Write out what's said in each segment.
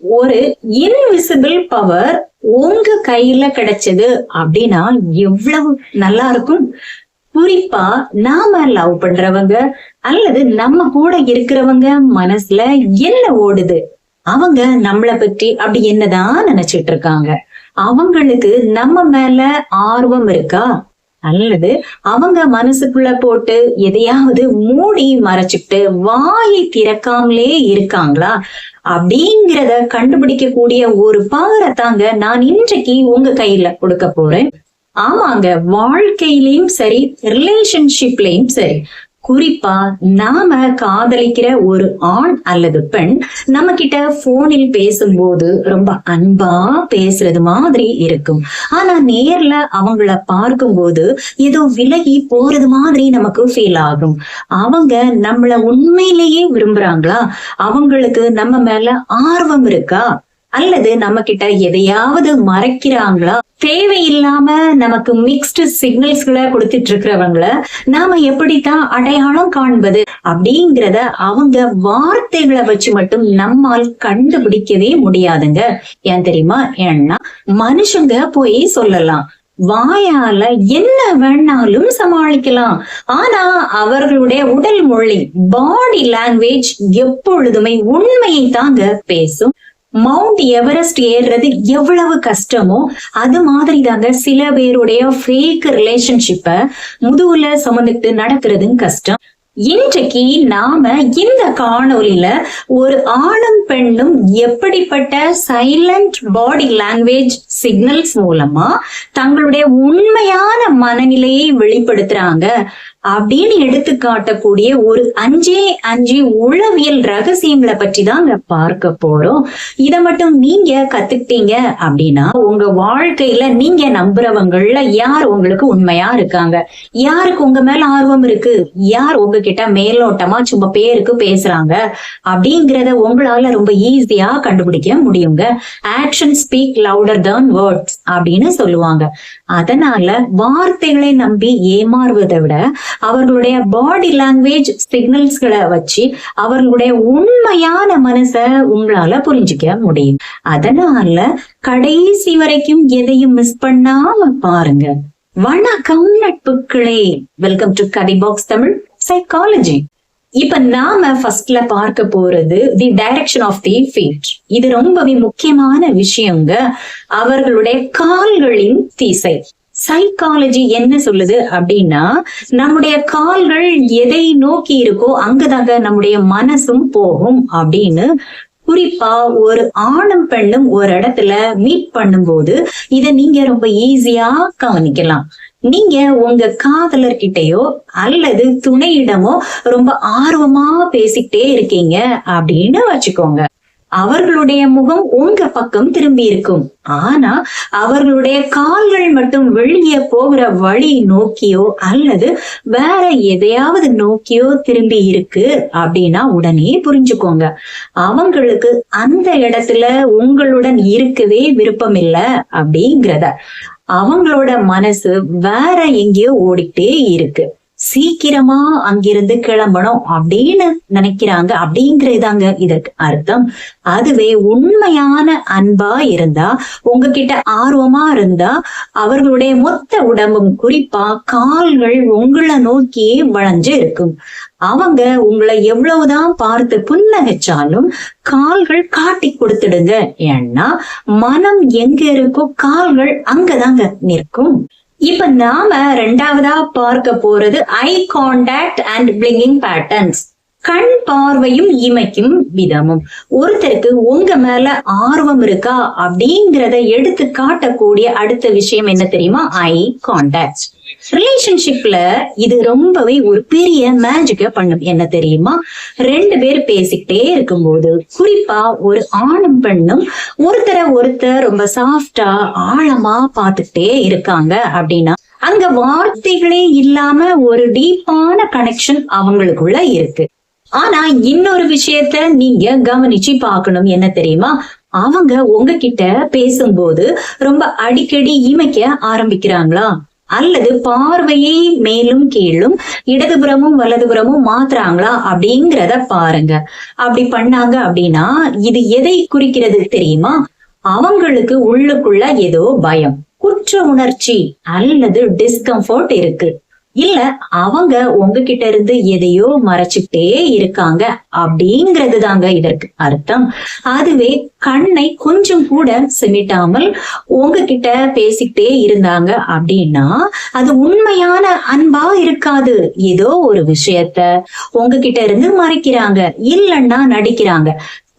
ஒரு invisible power உங்க கையில கிடைச்சது அப்படின்னா எவ்வளவு நல்லா இருக்கும். குறிப்பா நாம லவ் பண்றவங்க அல்லது நம்ம கூட இருக்கிறவங்க மனசுல என்ன ஓடுது, அவங்க நம்மளை பற்றி அப்படி என்னதான் நினைச்சிட்டு இருக்காங்க, அவங்களுக்கு நம்ம மேல ஆர்வம் இருக்கா, அல்லது அவங்க மனசுக்குள்ள போட்டு எதையாவது மூடி மறைச்சுக்கிட்டு வாயை திறக்காமலே இருக்காங்களா அப்படிங்கிறத கண்டுபிடிக்க கூடிய ஒரு பவரை தாங்க நான் இன்றைக்கு உங்க கையில கொடுக்க போறேன். ஆமாங்க, வாழ்க்கையிலயும் சரி ரிலேஷன்ஷிப்லயும் சரி, குறிப்பா நாம காதலிக்கிற ஒரு ஆண் அல்லது பெண் நம்ம கிட்ட போனில் பேசும்போது ரொம்ப அன்பா பேசுறது மாதிரி இருக்கும். ஆனா நேர்ல அவங்கள பார்க்கும்போது ஏதோ விலகி போறது மாதிரி நமக்கு ஃபீல் ஆகும். அவங்க நம்மள உண்மையிலேயே விரும்புறாங்களா, அவங்களுக்கு நம்ம மேல ஆர்வம் இருக்கா, அல்லது நம்ம கிட்ட எதையாவது மறைக்கிறாங்களா, தேவையில்லாம நமக்கு மிக்ஸ்டு சிக்னல்ஸ்களை கொடுத்துட்டு இருக்கிறவங்கள நாம எப்படித்தான் அடையாளம் காண்பது அப்படிங்கிறத அவங்க வார்த்தைகளை வச்சு மட்டும் நம்மால் கண்டுபிடிக்கவே முடியாதுங்க. ஏன் தெரியுமா? ஏன்னா மனுஷங்க போய் சொல்லலாம், வாயால என்ன வேணாலும் சமாளிக்கலாம், ஆனா அவர்களுடைய உடல் மொழி பாடி லாங்குவேஜ் எப்பொழுதுமே உண்மையை தாங்க பேசும். மவுண்ட் எவரெஸ்ட் ஏறுறது எவ்வளவு கஷ்டமோ அது மாதிரி தாங்க சில பேருடைய ஃபேக் ரிலேஷன்ஷிப்ப முதுகுல சுமந்துட்டு நடக்கிறதும் கஷ்டம். இன்றைக்கு நாம இந்த காணொலியில ஒரு ஆணும் பெண்ணும் எப்படிப்பட்ட சைலண்ட் பாடி லாங்குவேஜ் சிக்னல்ஸ் மூலமா தங்களுடைய உண்மையான மனநிலையை வெளிப்படுத்துறாங்க அப்படின்னு எடுத்து காட்டக்கூடிய ஒரு 5 உளவியல் ரகசியங்களை பற்றி தாங்க பார்க்க போறோம். இதை மட்டும் நீங்க கத்துக்கிட்டீங்க அப்படின்னா உங்க வாழ்க்கையில நீங்க நம்புறவங்கள்ல யார் உங்களுக்கு உண்மையா இருக்காங்க, யாருக்கு உங்க மேல ஆர்வம் இருக்கு, யார் உங்ககிட்ட மேலோட்டமா சும்மா பேருக்கு பேசுறாங்க அப்படிங்கிறத உங்களால ரொம்ப ஈஸியா கண்டுபிடிக்க முடியுங்க. Action speak louder than words அப்படின்னு சொல்லுவாங்க. அதனால வார்த்தைகளை நம்பி ஏமாறுவதை விட அவர்களுடைய பாடி லாங்குவேஜ் சிக்னல்ஸ்களை வச்சு அவர்களுடைய உண்மையான மனசை உங்களால புரிஞ்சுக்க முடியும். அதனால கடைசி வரைக்கும் எதையும் மிஸ் பண்ணாம பாருங்க. வணக்கம் நட்புகளே, வெல்கம் டு கதை பாக்ஸ் தமிழ் சைக்காலஜி. இப்ப நாம ஃபர்ஸ்ட்ல பார்க்க போறது the direction of the feet. இது ரொம்பவே முக்கியமான விஷயங்க. அவர்களுடைய கால்களின் திசை. சைக்காலஜி என்ன சொல்லுது அப்படின்னா, நம்முடைய கால்கள் எதை நோக்கி இருக்கோ அங்கதாங்க நம்முடைய மனசும் போகும் அப்படின்னு. குறிப்பா ஒரு ஆணும் பெண்ணும் ஒரு இடத்துல மீட் பண்ணும்போது இதை நீங்க ரொம்ப ஈஸியா கவனிக்கலாம். நீங்க உங்க காதலர்கிட்டயோ அல்லது துணையிடமோ ரொம்ப ஆர்வமா பேசிக்கிட்டே இருக்கீங்க அப்படின்னு வச்சுக்கோங்க. அவர்களுடைய முகம் உங்க பக்கம் திரும்பி இருக்கும், ஆனா அவர்களுடைய கால்கள் மட்டும் வெளியே போகிற வழி நோக்கியோ அல்லது வேற எதையாவது நோக்கியோ திரும்பி இருக்கு அப்படின்னா உடனே புரிஞ்சுக்கோங்க, அவங்களுக்கு அந்த இடத்துல உங்களுடன் இருக்கவே விருப்பம் இல்லை அப்படிங்கிறத. அவங்களோட மனசு வேற எங்கேயோ ஓடிட்டே இருக்கு, சீக்கிரமா அங்கிருந்து கிளம்பணும் அப்படின்னு நினைக்கிறாங்க அப்படிங்கறதாங்க இதற்கு அர்த்தம். அதுவே உண்மையான அன்பா இருந்தா, உங்ககிட்ட ஆர்வமா இருந்தா, அவர்களுடைய மொத்த உடம்பும் குறிப்பா கால்கள் உங்களை நோக்கியே வளைஞ்சு இருக்கும். அவங்க உங்களை எவ்வளவுதான் பார்த்து புன்னகைச்சாலும் கால்கள் காட்டி கொடுத்துடுங்க. ஏன்னா மனம் எங்க இருக்கோ கால்கள் அங்கதாங்க நிற்கும். இப்ப நாம ரெண்டாவதா பார்க்க போறது eye contact and blinking patterns. கண் பார்வையும் இமைக்கும் விதமும். ஒருத்தருக்கு உங்க மேல ஆர்வம் இருக்கா அப்படிங்கிறத எடுத்து காட்டக்கூடிய அடுத்த விஷயம் என்ன தெரியுமா? Eye contact. ரிலேஷன்ஷிப்ல இது ரொம்பவே ஒரு பெரிய மேஜிக்க பண்ணும். என்ன தெரியுமா? 2 பேர் பேசிக்கிட்டே இருக்கும்போது, குறிப்பா ஒரு ஆணும் பெண்ணும் ஒருத்தர் ரொம்ப சாஃப்டா ஆழமா பார்த்துக்கிட்டே இருக்காங்க அப்படின்னா அங்க வார்த்தைகளே இல்லாம ஒரு டீப்பான கனெக்ஷன் அவங்களுக்குள்ள இருக்கு. ஆனா இன்னொரு விஷயத்த நீங்க கவனிச்சு பார்க்கணும். என்ன தெரியுமா? அவங்க உங்ககிட்ட பேசும்போது ரொம்ப அடிக்கடி இமைக்க ஆரம்பிக்கிறாங்களா, அல்லது பார்வையை மேலும் கீழும் இடதுபுறமும் வலதுபுறமும் மாத்துறாங்களா அப்படிங்கிறத பாருங்க. அப்படி பண்ணாங்க அப்படின்னா இது எதை குறிக்கிறது தெரியுமா? அவங்களுக்கு உள்ளுக்குள்ள ஏதோ பயம், குற்ற உணர்ச்சி அல்லது டிஸ்கம்ஃபர்ட் இருக்கு. இல்ல அவங்க உங்ககிட்ட இருந்து எதையோ மறைச்சுக்கிட்டே இருக்காங்க அப்படிங்கிறது தாங்க இதற்கு அர்த்தம். அதுவே கண்ணை கொஞ்சம் கூட சிமிட்டாமல் உங்ககிட்ட பேசிக்கிட்டே இருந்தாங்க அப்படின்னா அது உண்மையான அன்பா இருக்காது. ஏதோ ஒரு விஷயத்த உங்ககிட்ட இருந்து மறைக்கிறாங்க, இல்லைன்னா நடிக்கிறாங்க.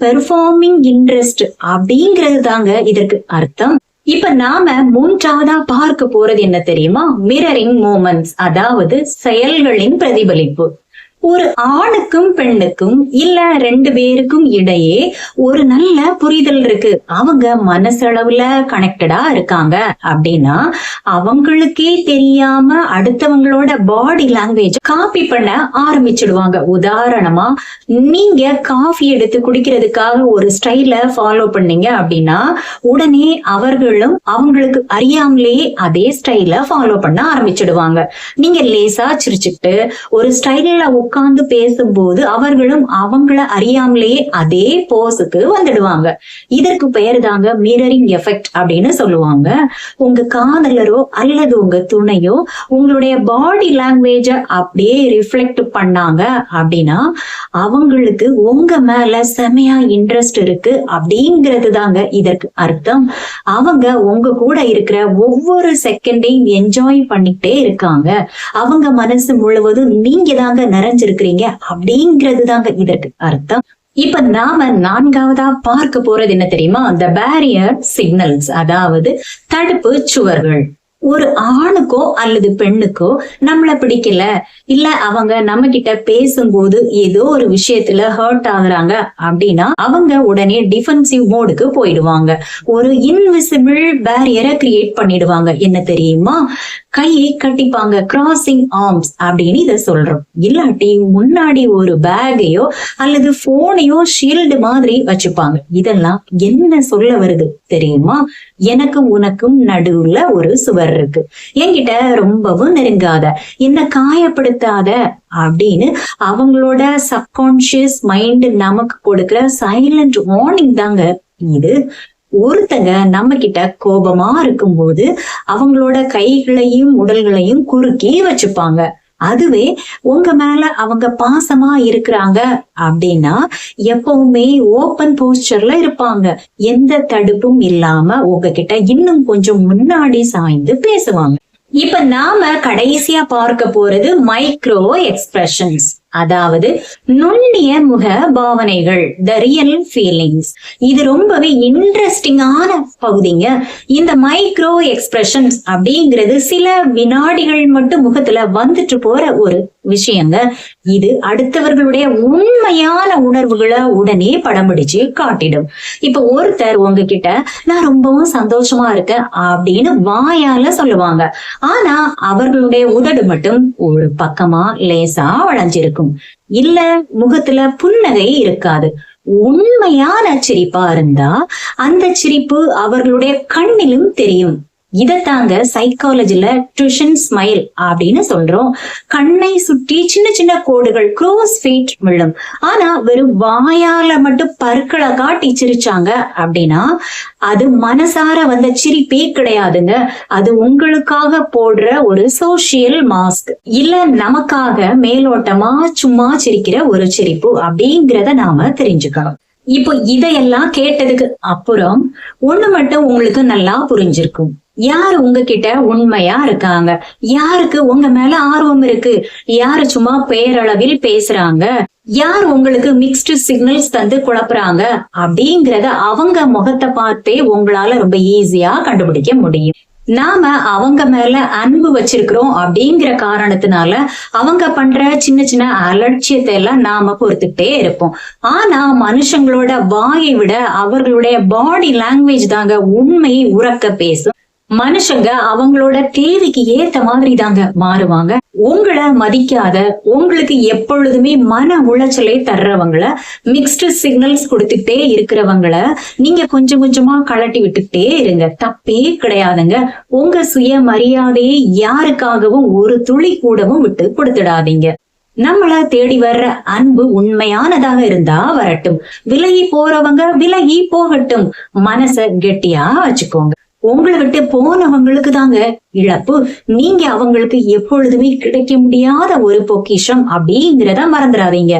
பெர்ஃபார்மிங் இன்ட்ரெஸ்ட் அப்படிங்கிறது தாங்க இதற்கு அர்த்தம். இப்ப நாம மூன்றாவதா பார்க்க போறது என்ன தெரியுமா? மிரரிங் மூமெண்ட்ஸ், அதாவது செயல்களின் பிரதிபலிப்பு. ஒரு ஆணுக்கும் பெண்ணுக்கும் இல்ல ரெண்டு பேருக்கும் இடையே ஒரு நல்ல புரிதல் இருக்கு, அவங்க மனசளவுல கனெக்டடா இருக்காங்க அப்படின்னா அவங்களுக்கே தெரியாம அடுத்தவங்களோட பாடி லாங்குவேஜ் காப்பி பண்ண ஆரம்பிச்சிடுவாங்க. உதாரணமா, நீங்க காஃபி எடுத்து குடிக்கிறதுக்காக ஒரு ஸ்டைல ஃபாலோ பண்ணீங்க அப்படின்னா உடனே அவர்களும் அவங்களுக்கு அறியாமலேயே அதே ஸ்டைல ஃபாலோ பண்ண ஆரம்பிச்சிடுவாங்க. நீங்க லேசா சிரிச்சுட்டு ஒரு ஸ்டைல உட்கார்ந்து பேசும்போது அவர்களும் அவங்கள அறியாமலேயே அதே போஸுக்கு வந்துடுவாங்க. இதற்கு பெயர் தாங்க மிரரிங் எஃபெக்ட் அப்படின்னு சொல்லுவாங்க. உங்க காதலரோ அல்லது உங்க துணையோ உங்களுடைய பாடி லாங்குவேஜ அப்படியே ரிஃப்ளெக்ட் பண்ணாங்க அப்படின்னா அவங்களுக்கு உங்க மேல செமையா இன்ட்ரெஸ்ட் இருக்கு அப்படிங்கிறது தாங்க இதற்கு அர்த்தம். அவங்க உங்க கூட இருக்கிற ஒவ்வொரு செகண்டையும் என்ஜாய் பண்ணிட்டே இருக்காங்க. அவங்க மனசு முழுவதும் நீங்க தாங்க நிறைஞ்சிருக்கிறீங்க அப்படிங்கிறது தாங்க இதற்கு அர்த்தம். இப்ப நாம நான்காவதா பார்க்க போறது என்ன தெரியுமா? the barrier signals, அதாவது தடுப்பு சுவர்கள். ஒரு ஆணுக்கோ அல்லது பெண்ணுக்கோ நம்மள பிடிக்கல, இல்ல அவங்க நம்ம கிட்ட பேசும்போது ஏதோ ஒரு விஷயத்துல ஹர்ட் ஆகுறாங்க அப்படின்னா அவங்க உடனே டிஃபென்சிவ் மோடுக்கு போயிடுவாங்க. ஒரு இன்விசிபிள் பேரியரை கிரியேட் பண்ணிடுவாங்க. என்ன தெரியுமா? கையை கட்டிப்பாங்க, கிராசிங் ஆர்ம்ஸ் அப்படின்னு இத சொல்றோம். இல்லாட்டி முன்னாடி ஒரு பேக்கையோ அல்லது போனையோ ஷீல்டு மாதிரி வச்சுப்பாங்க. இதெல்லாம் என்ன சொல்ல வருது தெரியுமா? எனக்கும் உனக்கும் நடுவுல ஒரு சுவர் இருக்கு, என்கிட்ட ரொம்பவும் நெருங்காத, என்ன காயப்படுத்தாத அப்படின்னு அவங்களோட சப்கான்சியஸ் மைண்ட் நமக்கு கொடுக்கிற சைலண்ட் வார்னிங் தாங்க இது. ஒருத்தங்க நம்ம கிட்ட கோபமா இருக்கும்போது அவங்களோட கைகளையும் உடல்களையும் குறுக்கி வச்சுப்பாங்க. அதுவே உங்க மேல அவங்க பாசமா இருக்கிறாங்க அப்படின்னா எப்பவுமே ஓப்பன் போஸ்டர்ல இருப்பாங்க. எந்த தடுப்பும் இல்லாம உங்ககிட்ட இன்னும் கொஞ்சம் முன்னாடி சாய்ந்து பேசுவாங்க. இப்ப நாம கடைசியா பார்க்க போறது மைக்ரோ எக்ஸ்பிரஷன்ஸ், அதாவது நுண்ணிய முக பாவனைகள், த ரியல் ஃபீலிங்ஸ். இது ரொம்பவே இன்ட்ரெஸ்டிங்கான பகுதிங்க. இந்த மைக்ரோ எக்ஸ்பிரஷன்ஸ் அப்படிங்கிறது சில வினாடிகள் மட்டும் முகத்துல வந்துட்டு போற ஒரு விஷயங்க. இது அடுத்தவர்களுடைய உண்மையான உணர்வுகளை உடனே படம் பிடிச்சு காட்டிடும். இப்ப ஒருத்தர் உங்ககிட்ட நான் ரொம்பவும் சந்தோஷமா இருக்கேன் அப்படின்னு வாயால சொல்லுவாங்க, ஆனா அவர்களுடைய உதடு மட்டும் ஒரு பக்கமா லேசா வளைஞ்சிருக்கும், இல்ல முகத்துல புன்னகை இருக்காது. உண்மையான சிரிப்பா இருந்தா அந்த சிரிப்பு அவர்களுடைய கண்ணிலும் தெரியும். இதத்தாங்க சைக்காலஜில ட்விஷன் ஸ்மைல் அப்படின்னு சொல்றோம். கண்ணை சுற்றி சின்ன சின்ன கோடுகள், க்ரோஸ் ஃபீட் விழும். ஆனா வெறும் வாயால மட்டும் பற்களை காட்டி சிரிச்சாங்க அப்படின்னா அது மனசார வந்த சிரிப்பே கிடையாதுங்க. அது உங்களுக்காக போடுற ஒரு சோசியல் மாஸ்க், இல்ல நமக்காக மேலோட்டமா சும்மா சிரிக்கிற ஒரு சிரிப்பு அப்படிங்கிறத நாம தெரிஞ்சுக்கணும். இப்போ இதையெல்லாம் கேட்டதுக்கு அப்புறம் ஒண்ணு மட்டும் உங்களுக்கு நல்லா புரிஞ்சிருக்கும். யாரு உங்ககிட்ட உண்மையா இருக்காங்க, யாருக்கு உங்க மேல ஆர்வம் இருக்கு, யாரு சும்மா பேரளவில் பேசுறாங்க, யார் உங்களுக்கு மிக்ஸ்டு சிக்னல்ஸ் தந்து குழப்புறாங்க அப்படிங்கறத அவங்க முகத்தை பார்த்தே உங்களால ரொம்ப ஈஸியா கண்டுபிடிக்க முடியும். நாம அவங்க மேல அன்பு வச்சிருக்கிறோம் அப்படிங்கிற காரணத்தினால அவங்க பண்ற சின்ன சின்ன அலட்சியத்தை எல்லாம் நாம பொறுத்துக்கிட்டே இருப்போம். ஆனா மனுஷங்களோட வாயை விட அவர்களுடைய பாடி லாங்குவேஜ் தாங்க உண்மையை உறக்க பேசும். மனுஷங்க அவங்களோட தேவைக்கு ஏத்த மாதிரி தாங்க மாறுவாங்க. உங்களை மதிக்காத, உங்களுக்கு எப்பொழுதுமே மன உளைச்சலை தர்றவங்கள, மிக்ஸ்டு சிக்னல்ஸ் கொடுத்துட்டே இருக்கிறவங்கள நீங்க கொஞ்சம் கொஞ்சமா கழட்டி விட்டுட்டே இருங்க. தப்பே கிடையாதுங்க. உங்க சுய மரியாதையை யாருக்காகவும் ஒரு துளி கூடவும் விட்டு கொடுத்துடாதீங்க. நம்மள தேடி வர்ற அன்பு உண்மையானதாக இருந்தா வரட்டும், விலகி போறவங்க விலகி போகட்டும். மனச கெட்டியா வச்சுக்கோங்க. உங்களை விட்டு போனவங்களுக்கு தாங்க இழப்பு. நீங்க அவங்களுக்கு எப்பொழுதுமே கிடைக்க முடியாத ஒரு பொக்கிஷம் அப்படிங்கிறத மறந்துடாதீங்க.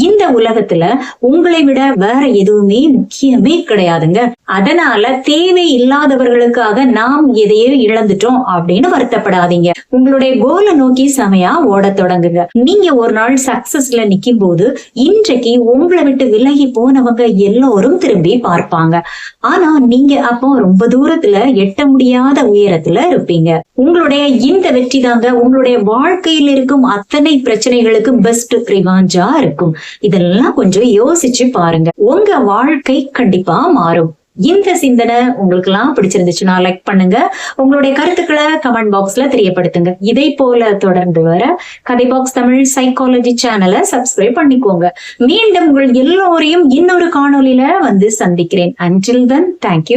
இந்த உலகத்துல உங்களை விட வேற எதுவுமே முக்கியமே கிடையாதுங்க. அதனால தேவை இல்லாதவர்களுக்காக நாம் எதையோ இழந்துட்டோம் அப்படின்னு வருத்தப்படாதீங்க. உங்களுடைய கோலை நோக்கி செமையா ஓட தொடங்குங்க. நீங்க ஒரு நாள் சக்சஸ்ல நிக்கும் போது இன்றைக்கு உங்களை விட்டு விலகி போனவங்க எல்லோரும் திரும்பி பார்ப்பாங்க. ஆனா நீங்க அப்போ ரொம்ப தூரத்துல எட்ட முடியாத உயரத்துல இருப்பீங்க. உங்களுடைய இந்த வெற்றி தாங்க உங்களுடைய வாழ்க்கையில் இருக்கும் அத்தனை பிரச்சனைகளுக்கு பெஸ்ட் ரிவாஞ்சா இருக்கும். இதெல்லாம் கொஞ்சம் யோசிச்சு பாருங்க. உங்க வாழ்க்கை கண்டிப்பா மாறும். இந்த சிந்தனை உங்களுக்கு எல்லாம் பிடிச்சிருந்துச்சுன்னா லைக் பண்ணுங்க. உங்களுடைய கருத்துக்களை கமெண்ட் பாக்ஸ்ல தெரியப்படுத்துங்க. இதே போல தொடர்ந்து வர கதை பாக்ஸ் தமிழ் சைக்காலஜி சேனலை சப்ஸ்கிரைப் பண்ணிக்கோங்க. மீண்டும் உங்கள் எல்லோரையும் இன்னொரு காணொலியில வந்து சந்திக்கிறேன். Until then, thank you.